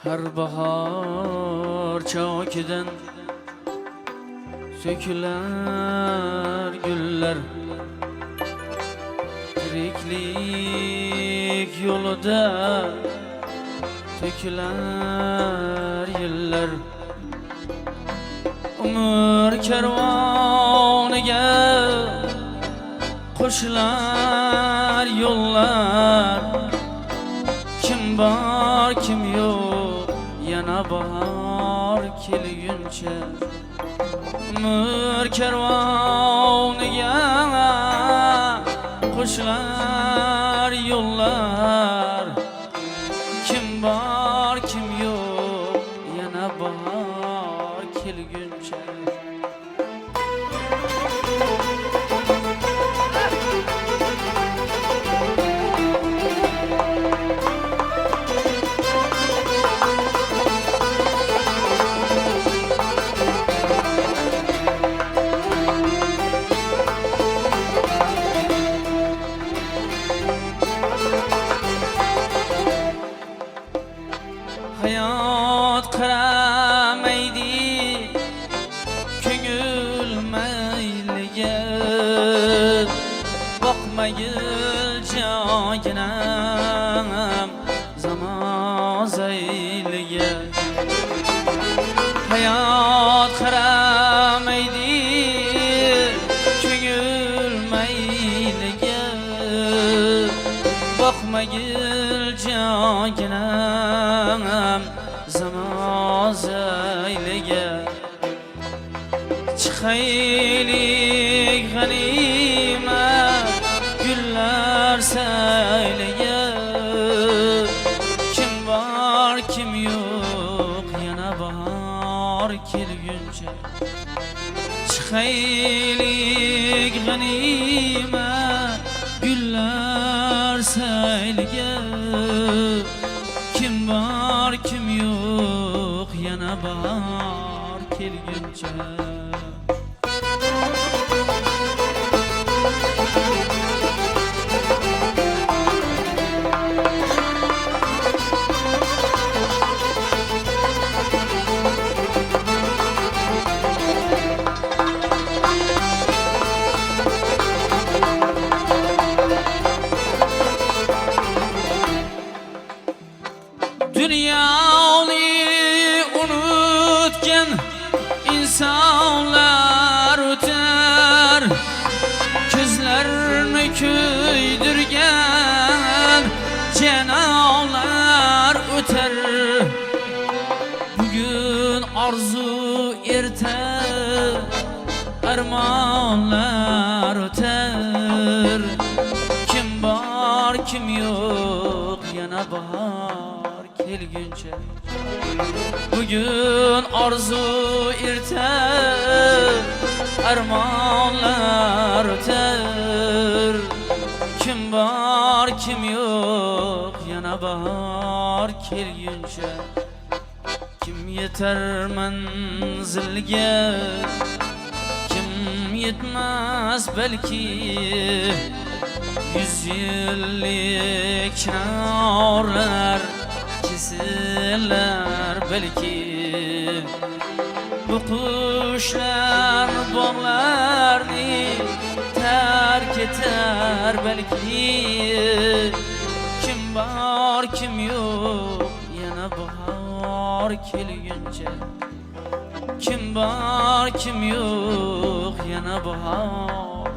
Her bahar çakidan söküler güller, tiriklik yolunda töküler yıllar. Ömür kervanıga koşular yollar. Kim var kim yok, yana bahar kelguncha. Ömür kervanıga koşular yollar. Kim var kim yok, yana bahar kelguncha. Hayat qaramaydi ko'ngil mayliga, boqmagil joyinam zamon zayliga. Hayat qaramaydi ko'ngil mayliga, boqmagil joyinam zamon zayliga. Çıkaylik g'animat gullar sayliga. Kim var kim yok, yana bahar kelguncha. Çıkaylik g'animat gullar sayliga. Kim var kim yok, yana bahar kelguncha. Dünyayı unutken insanlar öter, gözlerini köydürgen cenahlar öter. Bugün arzu erter, armanlar öter. Kim var kim yok, yana bahar kelguncha. Bugün arzu erter, armonlar öter. Kim var kim yok, yana bahar kelguncha. Kim yeter manzilga, kim yetmez belki. 100 yıllık çınarlar kesilir belki. Bu kuşlar bağlarını terk eder belki. Kim var kim yok, yana bahar kelguncha. Kim var kim yok, yana bahar